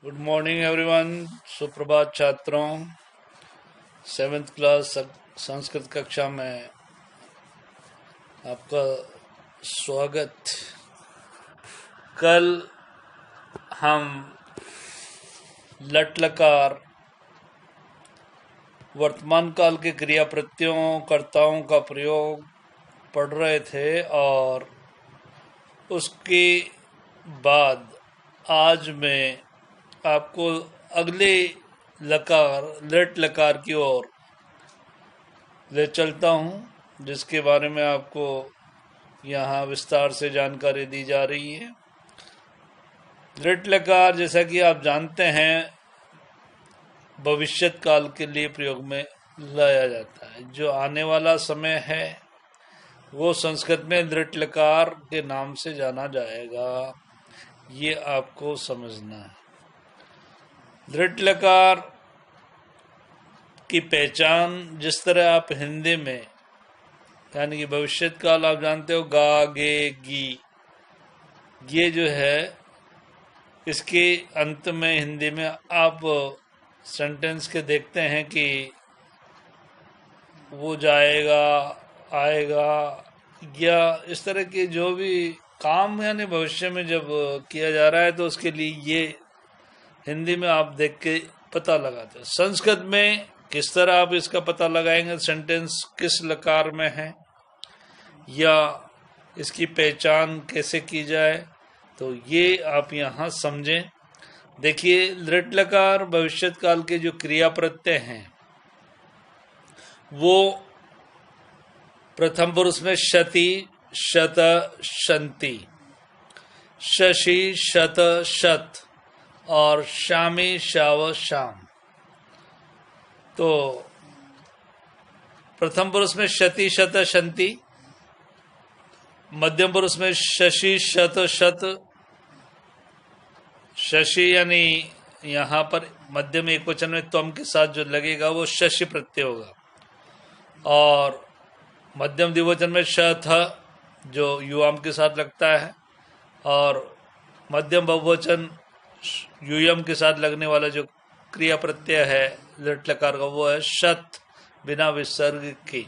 Good morning everyone. सुप्रभात छात्रों। 7th class Sanskrit कक्षा में आपका स्वागत। कल हम लट लकार वर्तमान काल के क्रिया प्रत्ययों कर्ताओं का प्रयोग पढ़ रहे थे और उसके बाद आज मैं आपको अगले लकार लट लकार की ओर ले चलता हूँ, जिसके बारे में आपको यहाँ विस्तार से जानकारी दी जा रही है। लट लकार, जैसा कि आप जानते हैं, भविष्यत काल के लिए प्रयोग में लाया जाता है। जो आने वाला समय है वो संस्कृत में लट लकार के नाम से जाना जाएगा। ये आपको समझना है। दृढ़ लकार की पहचान जिस तरह आप हिंदी में, यानी कि भविष्यत काल आप जानते हो, गा गे गी, ये जो है इसके अंत में हिंदी में आप सेंटेंस के देखते हैं कि वो जाएगा, आएगा, या इस तरह के जो भी काम यानी भविष्य में जब किया जा रहा है तो उसके लिए ये हिंदी में आप देख के पता लगाते हैं। संस्कृत में किस तरह आप इसका पता लगाएंगे, सेंटेंस किस लकार में है या इसकी पहचान कैसे की जाए, तो ये आप यहाँ समझें। देखिए, लट लकार भविष्यत काल के जो क्रिया प्रत्यय हैं वो प्रथम पुरुष में शति, शत, शंति, शशि, शत, शत और शामी, शाव, शाम। तो प्रथम पुरुष में शति, शत, शंति, मध्यम पुरुष में शशि, शत, शत। शशि यानी यहाँ पर मध्यम एक वचन में त्वम के साथ जो लगेगा वो शशि प्रत्यय होगा, और मध्यम द्विवचन में शथ जो युवाम के साथ लगता है, और मध्यम बहुवचन यूयम के साथ लगने वाला जो क्रिया प्रत्यय है लट लकार का वो है शत, बिना विसर्ग के।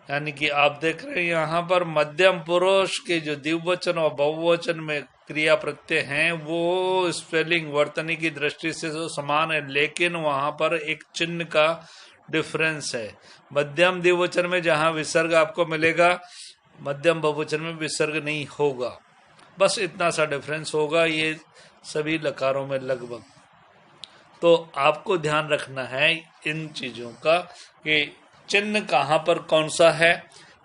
यानी कि आप देख रहे हैं यहाँ पर मध्यम पुरुष के जो द्विवचन और बहुवचन में क्रिया प्रत्यय हैं वो स्पेलिंग वर्तनी की दृष्टि से तो समान है, लेकिन वहाँ पर एक चिन्ह का डिफरेंस है। मध्यम द्विवचन में जहाँ विसर्ग आपको मिलेगा, मध्यम बहुवचन में विसर्ग नहीं होगा। बस इतना सा डिफरेंस होगा ये सभी लकारों में लगभग। तो आपको ध्यान रखना है इन चीजों का कि चिन्ह कहाँ पर कौन सा है।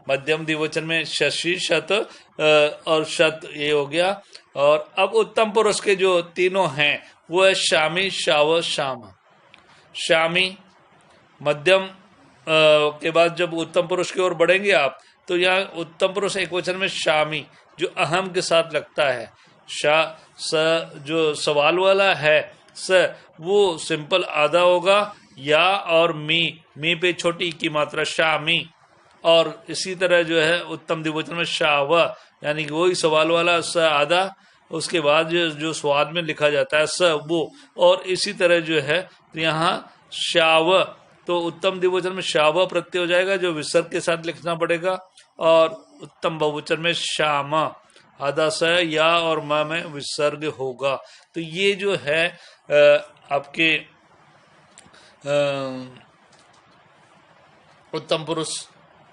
मध्यम द्विवचन में शशि, शत और शत, ये हो गया। और अब उत्तम पुरुष के जो तीनों हैं वो है शामी, शाव, शाम। शामी मध्यम के बाद जब उत्तम पुरुष की ओर बढ़ेंगे आप, तो यहाँ उत्तम पुरुष एक वचन में शामी जो अहम के साथ लगता है। शा स जो सवाल वाला है स वो सिंपल आधा होगा, या और मी पे छोटी की मात्रा शामी। और इसी तरह जो है उत्तम द्विवचन में शाव, यानी कि वही सवाल वाला स आधा, उसके बाद जो स्वाद में लिखा जाता है स वो, और इसी तरह जो है तो यहाँ शाव, तो उत्तम द्विवचन में शाव प्रत्यय हो जाएगा जो विसर्ग के साथ लिखना पड़ेगा, और उत्तम बहुवचन में श्याम आधा स या और म में विसर्ग होगा। तो ये जो है आपके उत्तम पुरुष,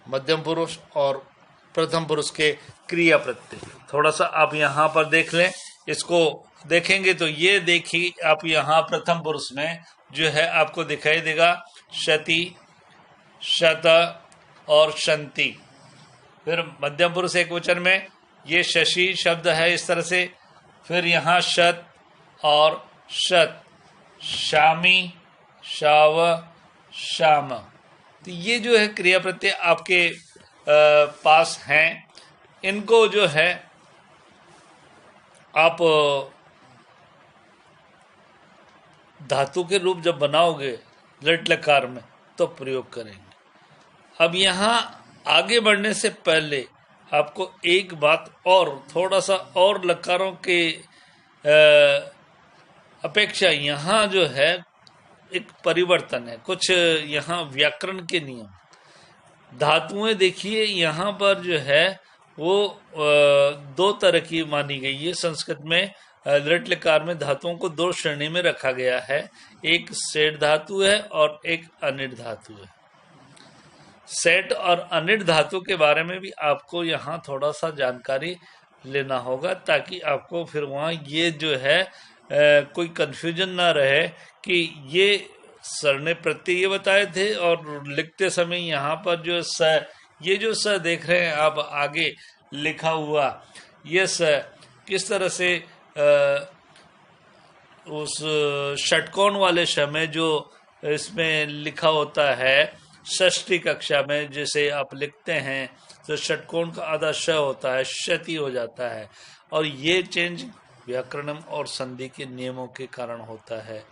मध्यम पुरुष और प्रथम पुरुष के क्रिया प्रत्यय। थोड़ा सा आप यहाँ पर देख लें, इसको देखेंगे तो ये देखिए आप यहाँ प्रथम पुरुष में जो है आपको दिखाई देगा शति, शत और शंति। फिर मध्यम पुरुष एक वचन में ये शशि शब्द है इस तरह से, फिर यहाँ शत और शत, शामी, शाव, शाम। तो ये जो है क्रिया प्रत्यय आपके पास हैं। इनको जो है आप धातु के रूप जब बनाओगे लट लकार में तो प्रयोग करेंगे। अब यहाँ आगे बढ़ने से पहले आपको एक बात और, थोड़ा सा और लकारों के अपेक्षा यहाँ जो है एक परिवर्तन है, कुछ यहाँ व्याकरण के नियम। धातुएं देखिए यहाँ पर जो है वो दो तरह की मानी गई है संस्कृत में। लृट लकार में धातुओं को दो श्रेणी में रखा गया है, एक सेठ धातु है और एक अनिट धातु है। सेठ और अनिट धातु के बारे में भी आपको यहाँ थोड़ा सा जानकारी लेना होगा, ताकि आपको फिर वहाँ ये जो है कोई कंफ्यूजन ना रहे कि ये सर ने प्रत्यय बताए थे और लिखते समय यहाँ पर जो ये जो स देख रहे हैं आप आगे लिखा हुआ, ये स किस तरह से उस षटकोण वाले श में जो इसमें लिखा होता है षष्ठी कक्षा में जैसे आप लिखते हैं तो षटकोण का आधा श होता है, क्षति हो जाता है। और ये चेंज व्याकरण और संधि के नियमों के कारण होता है।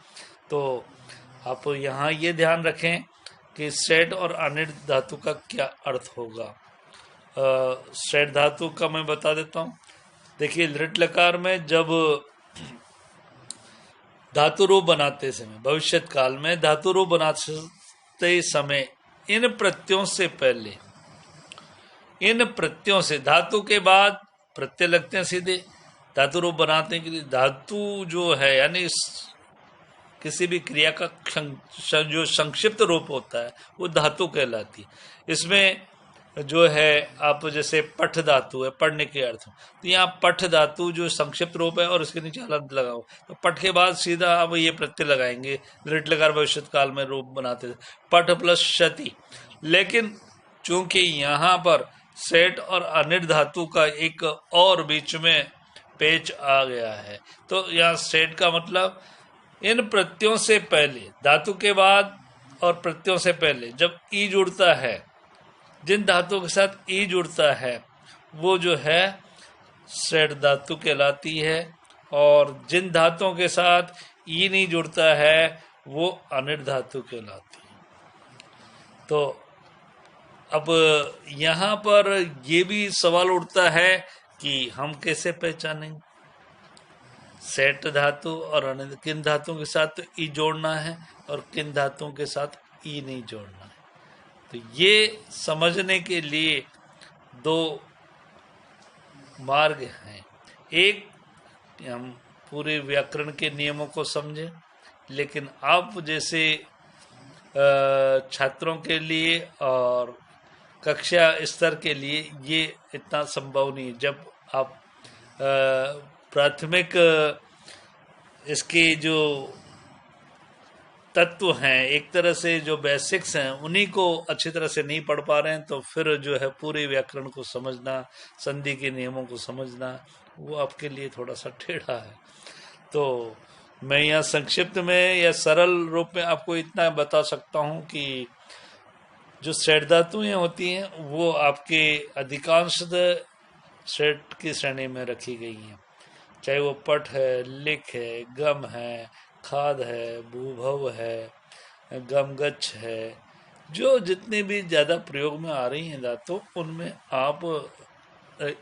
तो आप यहाँ ये ध्यान रखें कि सेठ और अनिट धातु का क्या अर्थ होगा। सेठ धातु का मैं बता देता हूँ। देखिए लृट लकार में जब धातु रूप बनाते समय, भविष्यत काल में धातु रूप बनाते समय इन प्रत्ययों से पहले, इन प्रत्ययों से, धातु के बाद प्रत्यय लगते हैं सीधे धातु रूप बनाने के लिए। धातु जो है यानी किसी भी क्रिया का जो संक्षिप्त रूप होता है वो धातु कहलाती है। इसमें जो है आप जैसे पठ धातु है, पढ़ने के अर्थ, तो यहाँ पठ धातु जो संक्षिप्त रूप है और उसके नीचे हलंत लगाओ, तो पठ के बाद सीधा आप ये प्रत्यय लगाएंगे। लृट लकार भविष्यत काल में रूप बनाते थे पठ प्लस क्षति। लेकिन चूंकि यहाँ पर सेठ और अनिट धातु का एक और बीच में पेच आ गया है, तो यहाँ सेठ का मतलब इन प्रत्ययों से पहले, धातु के बाद और प्रत्ययों से पहले जब ई जुड़ता है, जिन धातुओं के साथ ई जुड़ता है वो जो है सेठ धातु कहलाती है, और जिन धातुओं के साथ ई नहीं जुड़ता है वो अनिट धातु कहलाती है। तो अब यहाँ पर ये भी सवाल उठता है कि हम कैसे पहचानेंगे सेठ धातु और अनिट, किन धातुओं के साथ तो ई जोड़ना है और किन धातुओं के साथ ई नहीं जोड़ना है। तो ये समझने के लिए दो मार्ग हैं। एक, हम पूरे व्याकरण के नियमों को समझें, लेकिन आप जैसे छात्रों के लिए और कक्षा स्तर के लिए ये इतना संभव नहीं। जब आप प्राथमिक इसके जो तत्व हैं, एक तरह से जो बेसिक्स हैं, उन्हीं को अच्छी तरह से नहीं पढ़ पा रहे हैं, तो फिर जो है पूरे व्याकरण को समझना, संधि के नियमों को समझना, वो आपके लिए थोड़ा सा टेढ़ा है। तो मैं यहाँ संक्षिप्त में या सरल रूप में आपको इतना बता सकता हूँ कि जो सेठ धातुएं होती हैं वो आपके अधिकांश सेठ की श्रेणी में रखी गई हैं, चाहे वो पठ है, लिख है, गम है, खाद है, भूभव है, गमगच्छ है, जो जितने भी ज़्यादा प्रयोग में आ रही हैं धातु, उनमें आप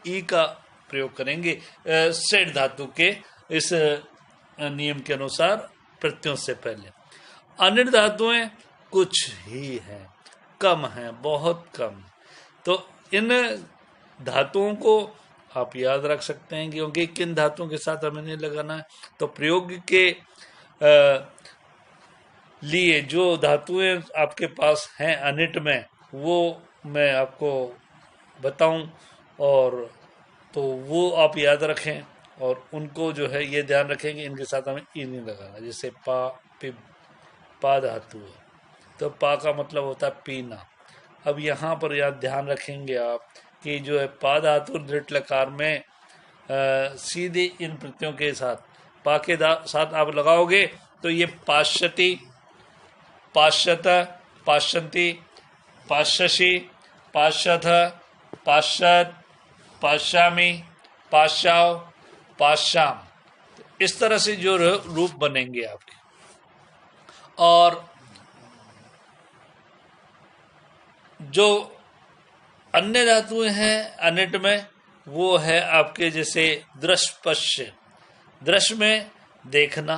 ई का प्रयोग करेंगे सेठ धातु के इस नियम के अनुसार प्रत्ययों से पहले। अनिट धातुएं कुछ ही हैं, कम हैं, बहुत कम। तो इन धातुओं को आप याद रख सकते हैं, क्योंकि किन धातुओं के साथ हमें नहीं लगाना है। तो प्रयोग के लिए जो धातुएं आपके पास हैं अनिट में, वो मैं आपको बताऊं, और तो वो आप याद रखें और उनको जो है ये ध्यान रखें कि इनके साथ हमें ई नहीं लगाना। जैसे पा, पिब, पा धातु है तो पा का मतलब होता है पीना। अब यहाँ पर याद ध्यान रखेंगे आप कि जो है पा धातु लृट लकार में सीधे इन प्रत्ययों के साथ पा के साथ आप लगाओगे तो ये पाश्यति, पाश्यत, पाश्यन्ति, पाश्यसि, पाश्यथ, पाश्यत, पाश्यामि, पाश्याव, पाश्याम, इस तरह से जो रूप बनेंगे आपके। और जो अन्य धातुएं हैं अनिट में, वो है आपके जैसे दृश्य पश्य। दृश्य में देखना,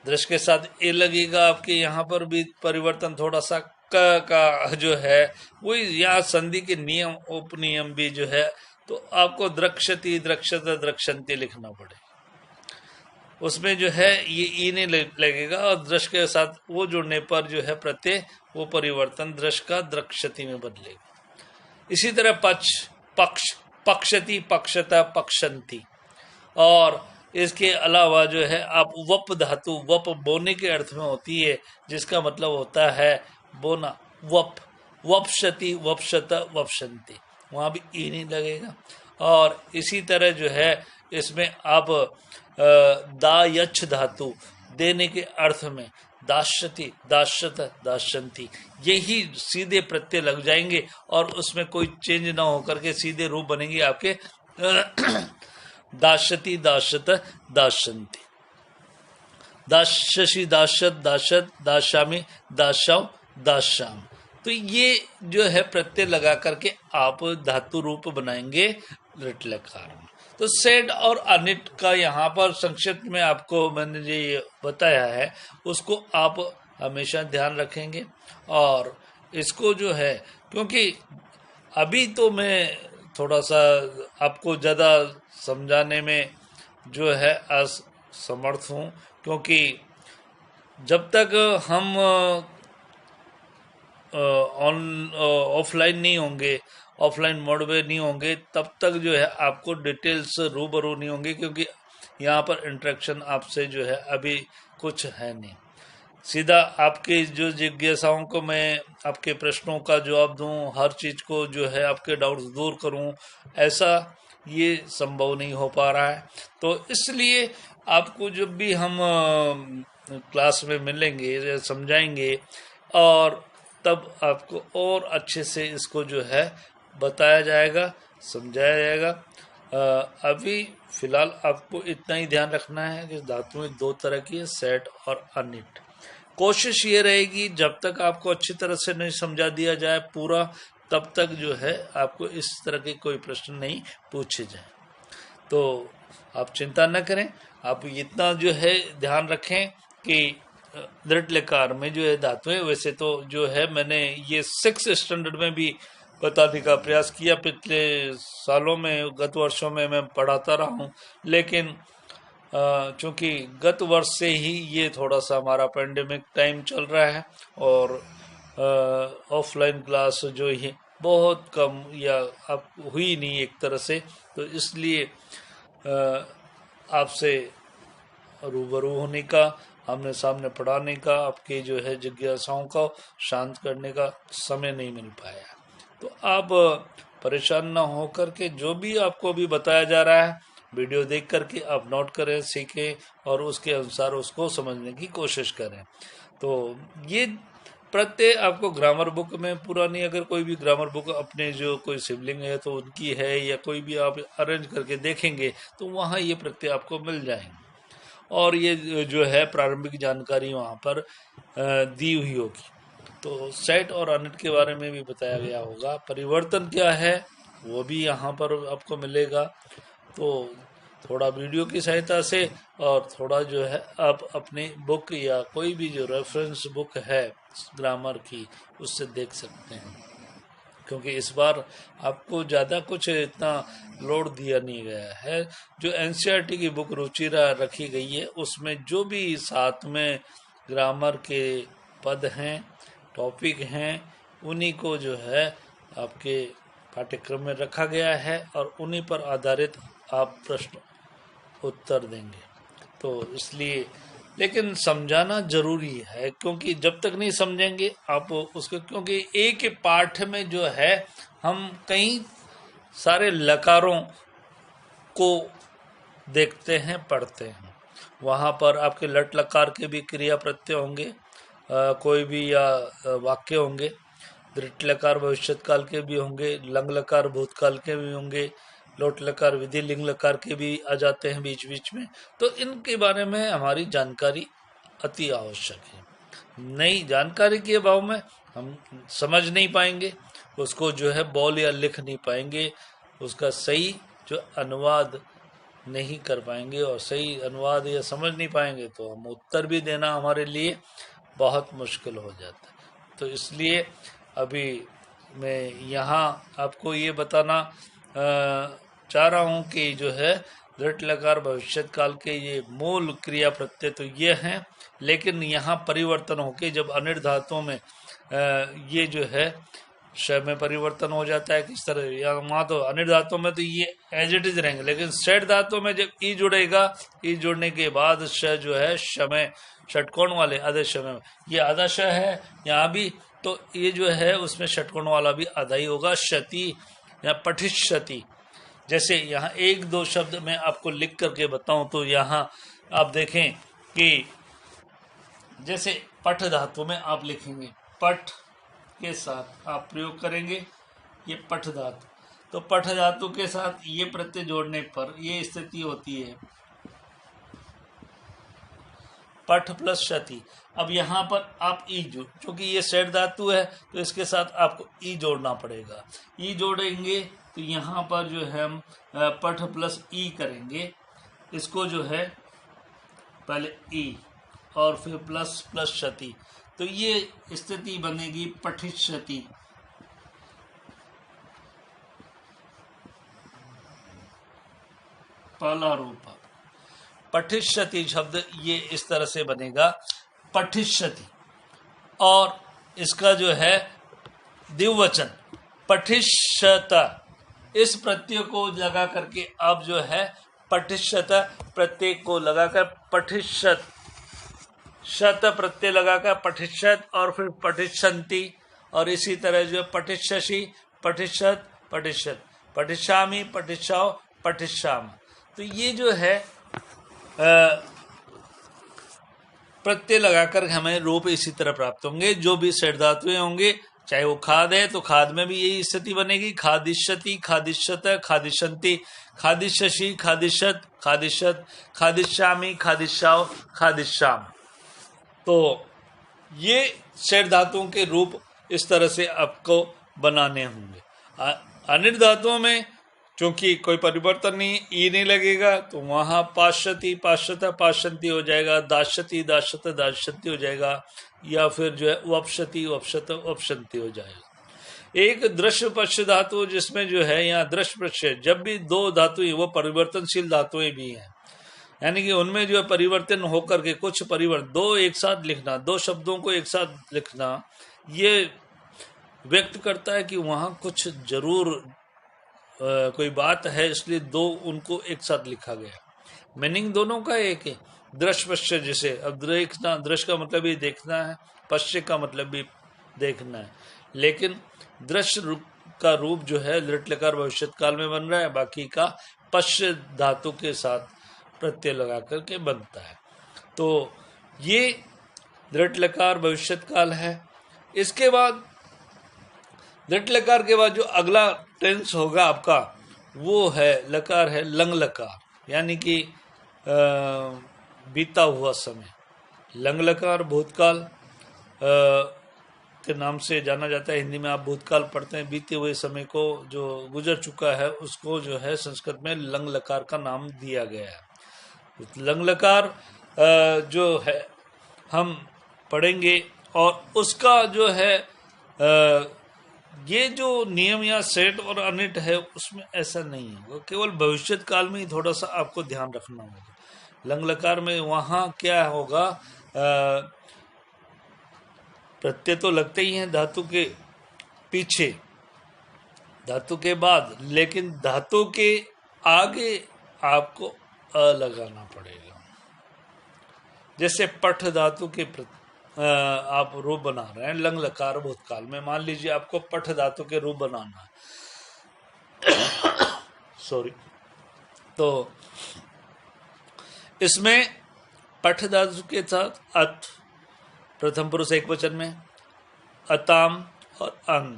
दृश के साथ ए लगेगा, आपके यहाँ पर भी परिवर्तन थोड़ा सा क का जो है वही, यहाँ संधि के नियम उपनियम भी जो है, तो आपको द्रक्षति द्रक्षत द्रक्षन्ति लिखना पड़ेगा। उसमें जो है ये ई नहीं लगेगा, और दृश के साथ वो जुड़ने पर जो है प्रत्यय वो परिवर्तन दृश का द्रक्षति में बदलेगा। इसी तरह पक्ष पक्ष पक्षति पक्षता पक्षन्ति, और इसके अलावा जो है आप वप धातु, वप बोने के अर्थ में होती है, जिसका मतलब होता है बोना, वप वपशति वपशत वपशन्ति, वहाँ भी ई नहीं लगेगा। और इसी तरह जो है इसमें आप दायच्छ धातु देने के अर्थ में दास्यति दास्यत दास्यन्ति, यही सीधे प्रत्यय लग जाएंगे और उसमें कोई चेंज ना होकर के सीधे रूप बनेंगे आपके दास्यति दास्यत दास्यन्ति, दास्यसि दास्यत दास्यत दास्यामि दास्याम दास्याम। तो ये जो है प्रत्यय लगा करके आप धातु रूप बनाएंगे लिट लकार में। तो सेड और अनिट का यहाँ पर संक्षिप्त में आपको मैंने ये बताया है, उसको आप हमेशा ध्यान रखेंगे। और इसको जो है, क्योंकि अभी तो मैं थोड़ा सा आपको ज़्यादा समझाने में जो है असमर्थ हूँ, क्योंकि जब तक हम ऑफलाइन नहीं होंगे, ऑफलाइन मोड में नहीं होंगे, तब तक जो है आपको डिटेल्स रूबरू नहीं होंगे, क्योंकि यहाँ पर इंटरेक्शन आपसे जो है अभी कुछ है नहीं। सीधा आपके जो जिज्ञासाओं को मैं आपके प्रश्नों का जवाब दूं, हर चीज़ को जो है आपके डाउट्स दूर करूं, ऐसा ये संभव नहीं हो पा रहा है। तो इसलिए आपको जब भी हम क्लास में मिलेंगे, समझाएंगे, और तब आपको और अच्छे से इसको जो है बताया जाएगा, समझाया जाएगा। अभी फिलहाल आपको इतना ही ध्यान रखना है कि धातुएं दो तरह की है, सेट और अनिट। कोशिश ये रहेगी जब तक आपको अच्छी तरह से नहीं समझा दिया जाए पूरा, तब तक जो है आपको इस तरह के कोई प्रश्न नहीं पूछे जाए। तो आप चिंता न करें, आप इतना जो है ध्यान रखें कि दृढ़ लकार में जो है धातुएं, वैसे तो जो है मैंने ये 6th स्टैंडर्ड में भी बताने का प्रयास किया, पिछले सालों में, गत वर्षों में मैं पढ़ाता रहा हूँ, लेकिन चूँकि गत वर्ष से ही ये थोड़ा सा हमारा पेंडेमिक टाइम चल रहा है और ऑफलाइन क्लास जो है बहुत कम या अब हुई नहीं एक तरह से, तो इसलिए आपसे रूबरू होने का, आमने सामने पढ़ाने का, आपके जो है जिज्ञासाओं को शांत करने का समय नहीं मिल पाया। तो आप परेशान ना हो करके जो भी आपको अभी बताया जा रहा है वीडियो देख करके आप नोट करें, सीखें और उसके अनुसार उसको समझने की कोशिश करें। तो ये प्रत्यय आपको ग्रामर बुक में पूरा नहीं, अगर कोई भी ग्रामर बुक अपने जो कोई सिबलिंग है तो उनकी है, या कोई भी आप अरेंज करके देखेंगे तो वहाँ ये प्रत्यय आपको मिल जाएंगे, और ये जो है प्रारंभिक जानकारी वहाँ पर दी हुई होगी। तो सेट और अनिट के बारे में भी बताया गया होगा, परिवर्तन क्या है वो भी यहाँ पर आपको मिलेगा। तो थोड़ा वीडियो की सहायता से और थोड़ा जो है आप अपनी बुक या कोई भी जो रेफरेंस बुक है ग्रामर की उससे देख सकते हैं, क्योंकि इस बार आपको ज़्यादा कुछ इतना लोड दिया नहीं गया है। जो एनसीईआरटी की बुक रुचिरा रखी गई है उसमें जो भी साथ में ग्रामर के पद हैं, टॉपिक हैं, उन्हीं को जो है आपके पाठ्यक्रम में रखा गया है और उन्हीं पर आधारित आप प्रश्न उत्तर देंगे। तो इसलिए लेकिन समझाना जरूरी है, क्योंकि जब तक नहीं समझेंगे आप उसको, क्योंकि एक पाठ में जो है हम कई सारे लकारों को देखते हैं, पढ़ते हैं, वहाँ पर आपके लट लकार के भी क्रिया प्रत्यय होंगे, कोई भी या वाक्य होंगे, दृढ़ लकार भविष्यत काल के भी होंगे, लंग लकार भूतकाल के भी होंगे, लोट लकार विधि लिंग लकार के भी आ जाते हैं बीच बीच में। तो इनके बारे में हमारी जानकारी अति आवश्यक है। नई जानकारी के अभाव में हम समझ नहीं पाएंगे, उसको जो है बोल या लिख नहीं पाएंगे, उसका सही जो अनुवाद नहीं कर पाएंगे और सही अनुवाद या समझ नहीं पाएंगे तो हम उत्तर भी देना हमारे लिए बहुत मुश्किल हो जाता है। तो इसलिए अभी मैं यहाँ आपको ये बताना चाह रहा हूँ कि जो है दृढ़ लकार भविष्यत काल के ये मूल क्रिया प्रत्यय तो ये हैं, लेकिन यहाँ परिवर्तन होके जब अनिर धातुओं में ये जो है श में परिवर्तन हो जाता है। किस तरह, या वहाँ तो अनिर धातुओं में तो ये एज इट इज रहेंगे, लेकिन सेठ धातु में जब ई जुड़ेगा, ई जुड़ने के बाद श जो है श में षटकोण वाले आधे श में, ये आधा श है यहाँ भी, तो ये जो है उसमें षटकोण वाला भी आधा ही होगा, क्षति या पठिष्यति। जैसे यहाँ एक दो शब्द मैं आपको लिख करके बताऊं तो यहाँ आप देखें कि जैसे पठ धातु में आप लिखेंगे, पठ के साथ आप प्रयोग करेंगे ये पठ धातु, तो पठ धातु के साथ ये प्रत्यय जोड़ने पर ये स्थिति होती है पठ प्लस क्षति। अब यहाँ पर आप ई जोड़, क्योंकि ये सेठ धातु है तो इसके साथ आपको ई जोड़ना पड़ेगा। ई जोड़ेंगे तो यहाँ पर जो है हम पठ प्लस ई करेंगे, इसको जो है पहले ई और फिर प्लस प्लस क्षति, तो ये स्थिति बनेगी पठिष्यति। पहला रूप पठिष्यति शब्द ये इस तरह से बनेगा पठिष्यति, और इसका जो है द्विवचन पठिष्यत, इस प्रत्यय को लगा करके आप जो है पठिष्यत प्रत्यय को लगाकर पठिष्यत, शत प्रत्यय लगाकर पठिष्यत और फिर पठिष्यन्ति, और इसी तरह जो है पठिष्यसि, पठिष्यत, पठिष्यत, पठिष्यामि, पठिष्याओ, पठिष्याम। तो ये जो है प्रत्यय लगाकर हमें रूप इसी तरह प्राप्त होंगे। जो भी सेठ धातुएं होंगे, चाहे वो खाद है तो खाद में भी यही स्थिति बनेगी, खादिष्यति, खादिष्यत, खादिष्यन्ति, खादिष्यसि, खादिष्यत, खादिष्यत, खादिष्यामि, खादिष्याओ, खादिष्याम। तो ये सेठ धातुओं के रूप इस तरह से आपको बनाने होंगे। अनिर धातुओं में क्योंकि कोई परिवर्तन नहीं, ई नहीं लगेगा, तो वहाँ पाश्यति, पाश्यत, पाश्यन्ति हो जाएगा, दाश्यति, दाश्यत, दाश्यन्ति हो जाएगा, या फिर जो है वपशति, वपशत, वपशन्ति हो जाएगा। एक दृश्य पश्य धातु जिसमें जो है यहाँ दृश्य पश्य, जब भी दो धातु वो परिवर्तनशील धातुएं भी हैं, यानी कि उनमें जो है परिवर्तन होकर के कुछ परिवर्तन, दो एक साथ लिखना, दो शब्दों को एक साथ लिखना, ये व्यक्त करता है कि वहाँ कुछ जरूर कोई बात है, इसलिए दो उनको एक साथ लिखा गया। मीनिंग दोनों का एक है, दृश्य पश्य। जैसे अब देखना, दृश्य का मतलब भी देखना है, पश्य का मतलब भी देखना है, लेकिन दृश्य का रूप जो है दृढ़ लकार भविष्यत काल में बन रहा है, बाकी का पश्य धातु के साथ प्रत्यय लगा करके बनता है। तो ये दृढ़ लकार भविष्यत काल है। इसके बाद दृढ़ लकार के बाद जो अगला टेंस होगा आपका वो है लकार है लंग लकार, यानी कि बीता हुआ समय। लंग लकार भूतकाल के नाम से जाना जाता है। हिंदी में आप भूतकाल पढ़ते हैं, बीते हुए समय को जो गुजर चुका है उसको जो है संस्कृत में लंग लकार का नाम दिया गया है। लंग लकार जो है हम पढ़ेंगे, और उसका जो है ये जो नियम या सेट और अनिट है उसमें ऐसा नहीं है, वो केवल भविष्यत काल में ही थोड़ा सा आपको ध्यान रखना होगा। लंग लकार में वहाँ क्या होगा, प्रत्यय तो लगते ही हैं धातु के पीछे, धातु के बाद, लेकिन धातु के आगे आपको अ लगाना पड़ेगा। जैसे पठ धातु के आप रूप बना रहे हैं लंग लकार भूतकाल में, मान लीजिए आपको पठ धातु के रूप बनाना है सॉरी, तो इसमें पठ धातु के साथ अत, प्रथम पुरुष एक वचन में, अताम और अंग,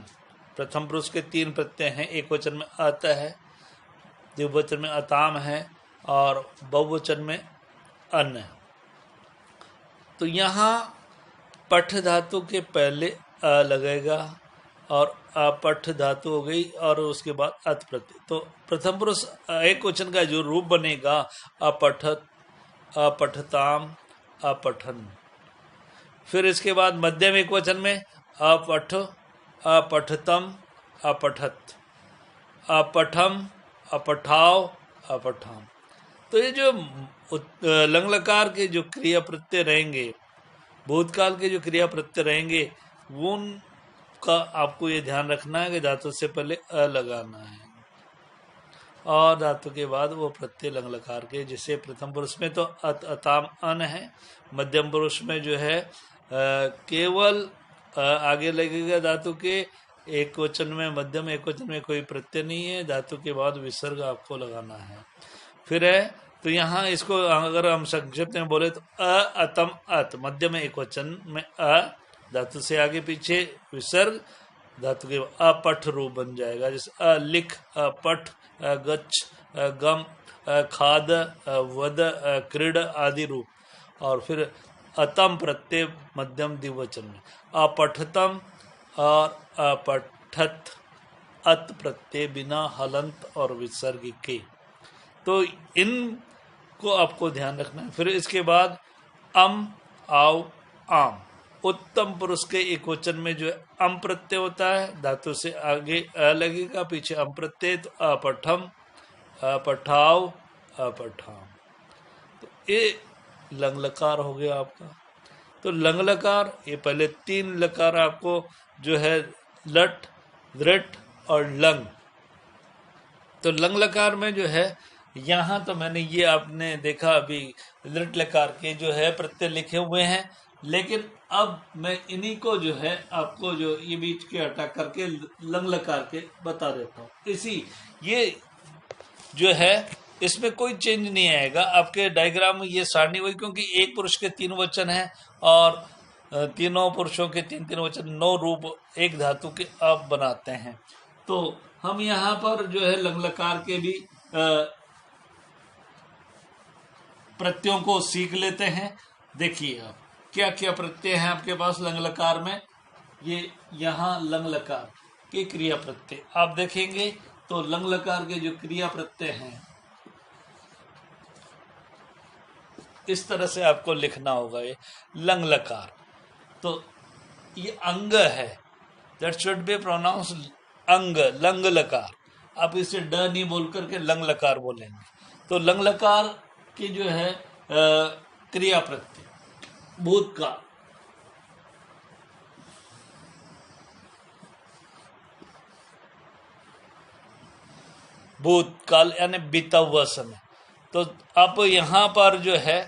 प्रथम पुरुष के 3 प्रत्यय हैं, एक वचन में अत है, द्विवचन में अताम है, और बहुवचन में अन्न है। तो यहाँ पठ धातु के पहले अ लगेगा और अपठ धातु हो गई और उसके बाद अत प्रत्यय। तो प्रथम पुरुष एक वचन का जो रूप बनेगा अपठत, अपठताम, अपठन। फिर इसके बाद मध्यम एक वचन में अपठ, अपठतम, अपठत, अपठम, अपठाव, अपठाम। तो ये जो लंग लकार के जो क्रिया प्रत्यय रहेंगे, भूतकाल के जो क्रिया प्रत्यय रहेंगे, वो उनका आपको ये ध्यान रखना है कि धातु से पहले अ लगाना है और धातु के बाद वो प्रत्यय लंग लकार के। जैसे प्रथम पुरुष में तो अत, अताम, अन है। मध्यम पुरुष में जो है केवल आगे लगेगा धातु के। एक वचन में, मध्यम एक वचन में कोई प्रत्यय नहीं है, धातु के बाद विसर्ग आपको लगाना है। फिर है तो यहाँ इसको अगर हम संक्षिप्त में बोले तो अ, अतम, अत, मध्यम एक वचन में अ, धातु से आगे पीछे विसर्ग, धातु के अपठ रूप बन जाएगा। जैसे अलिख, अपठ, गच्छ, गम, खाद, वद, क्रीड आदि रूप। और फिर अतम प्रत्यय मध्यम द्विवचन में अपठतम और अपठत, अत प्रत्यय बिना हलंत और विसर्ग के। तो इनको आपको ध्यान रखना है। फिर इसके बाद अम, आओ, आम। उत्तम पुरुष के एक वचन में जो है अम प्रत्यय होता है, धातु से आगे अ लगेगा, पीछे अम प्रत्यय, तो अपठम, अपठाव, अपठाम। तो ये लंग लकार हो गया आपका। तो लंग लकार, ये पहले तीन लकार आपको जो है लट, दृट और लंग। तो लंग लकार में जो है यहाँ तो मैंने ये आपने देखा अभी दृट लकार के जो है प्रत्यय लिखे हुए हैं, लेकिन अब मैं इन्हीं को जो है आपको जो ये बीच के हटा करके लंग लकार के बता देता हूँ। इसी ये जो है इसमें कोई चेंज नहीं आएगा आपके डायग्राम में। ये सारणी हुई क्योंकि एक पुरुष के तीन वचन हैं और तीनों पुरुषों के तीन तीन वचन, 9 रूप एक धातु के आप बनाते हैं। तो हम यहाँ पर जो है लंग लकार के भी प्रत्ययों को सीख लेते हैं। देखिए आप क्या क्या प्रत्यय हैं आपके पास लंग लकार में। ये यहाँ लंग लकार के क्रिया प्रत्यय आप देखेंगे तो लंग लकार के जो क्रिया प्रत्यय हैं इस तरह से आपको लिखना होगा। ये लंग लकार तो ये अंग है, दैट शुड बी प्रोनाउंस अंग, लंग लकार। आप इसे ड नहीं बोल करके लंग लकार बोलेंगे। तो लंग लकार की जो है क्रिया प्रत्यय भूतकाल, भूतकाल यानी बीता हुआ समय। तो आप यहां पर जो है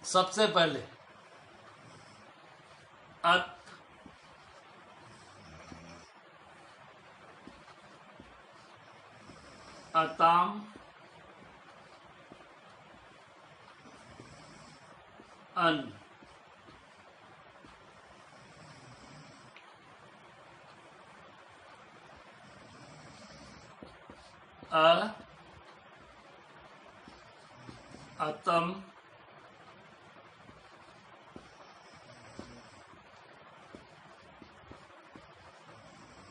सबसे पहले अत, अताम, अन, अतम,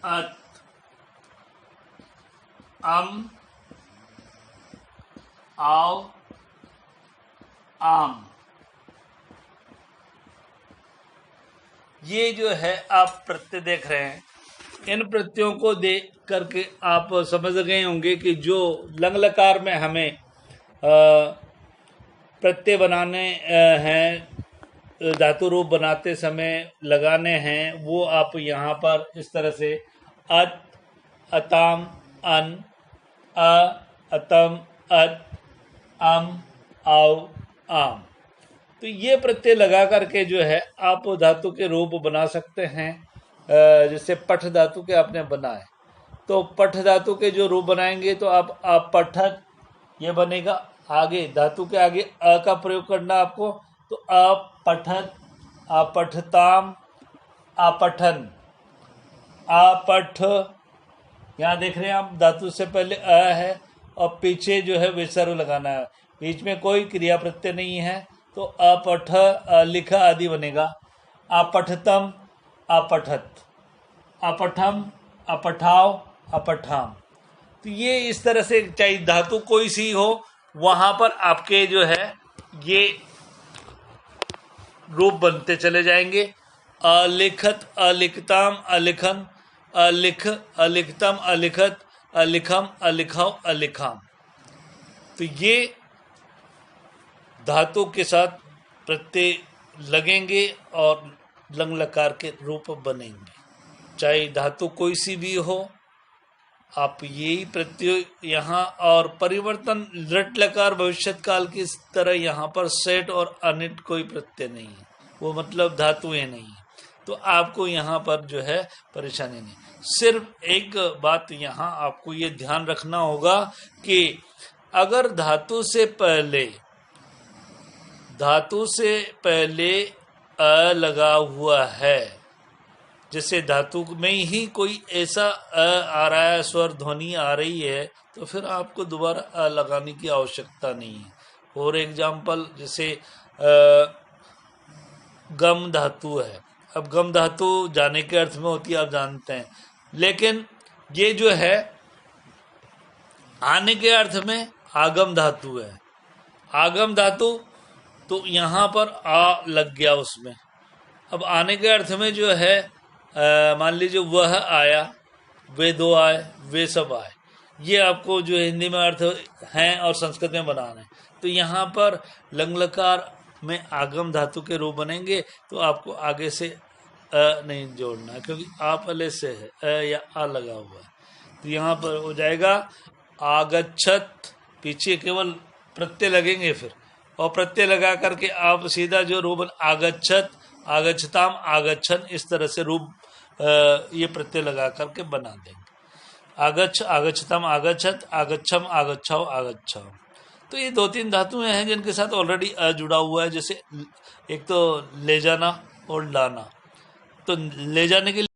अत, अम, आओ, आम। ये जो है आप प्रत्यय देख रहे हैं, इन प्रत्ययों को देख करके आप समझ गए होंगे कि जो लंग लकार में हमें प्रत्यय बनाने हैं, धातु रूप बनाते समय लगाने हैं, वो आप यहाँ पर इस तरह से अत, अताम, अन, अ, अतम, अत, अम, आओ, आम। तो ये प्रत्यय लगा करके जो है आप धातु के रूप बना सकते हैं। जैसे पठ धातु के आपने बनाए तो पठ धातु के जो रूप बनाएंगे तो आप अपठत ये बनेगा। आगे धातु के आगे अ का प्रयोग करना आपको, तो अपठत, अपठताम, अपठन, अपठ। यहाँ देख रहे हैं आप धातु से पहले अ है और पीछे जो है विसर्ग लगाना है, बीच में कोई क्रिया प्रत्यय नहीं है, तो अपठ, लिखा आदि बनेगा। अपठतम, अपठत, अपठम, अपठाव, अपठाम। तो ये इस तरह से, चाहे धातु कोई सी हो, वहां पर आपके जो है ये रूप बनते चले जाएंगे। अलिखत, अलिखताम, अलिखन, अलिख, अलिखतम, अलिखत, अलिखम, अलिखाव, अलिखाम। तो ये धातु के साथ प्रत्यय लगेंगे और लंग लकार के रूप बनेंगे। चाहे धातु कोई सी भी हो, आप यही प्रत्यय यहाँ, और परिवर्तन लट लकार भविष्यत काल की तरह यहाँ पर सेट और अनिट कोई प्रत्यय नहीं है, वो मतलब धातुएं नहीं है। तो आपको यहाँ पर जो है परेशानी नहीं। सिर्फ एक बात यहाँ आपको ये ध्यान रखना होगा कि अगर धातु से पहले अ लगा हुआ है, जैसे धातु में ही कोई ऐसा अ आ रहा है, स्वर ध्वनि आ रही है, तो फिर आपको दोबारा अ लगाने की आवश्यकता नहीं है। और एग्जाम्पल, जैसे गम धातु है। अब गम धातु जाने के अर्थ में होती है, आप जानते हैं, लेकिन ये जो है आने के अर्थ में आगम धातु है। आगम धातु, तो यहाँ पर आ लग गया उसमें। अब आने के अर्थ में जो है, मान लीजिए वह आया, वे दो आए, वे सब आए, ये आपको जो हिंदी में अर्थ हैं और संस्कृत में बनाना है। तो यहाँ पर लंग लकार में आगम धातु के रूप बनेंगे, तो आपको आगे से अ नहीं जोड़ना, क्योंकि आ पहले से है, अ या आ लगा हुआ है। तो यहाँ पर हो जाएगा आगच्छत, पीछे केवल प्रत्यय लगेंगे फिर, और प्रत्यय लगा करके आप सीधा जो रूप आगच्छत, आगच्छताम, आगच्छन, इस तरह से रूप ये प्रत्यय लगा करके बना देंगे। आगच्छ, आगच्छताम, आगच्छत, आगच्छम, आगच्छाओ, आगच्छाओ। तो ये 2-3 धातुएं हैं जिनके साथ ऑलरेडी अ जुड़ा हुआ है। जैसे एक तो ले जाना और लाना। तो ले जाने के लिए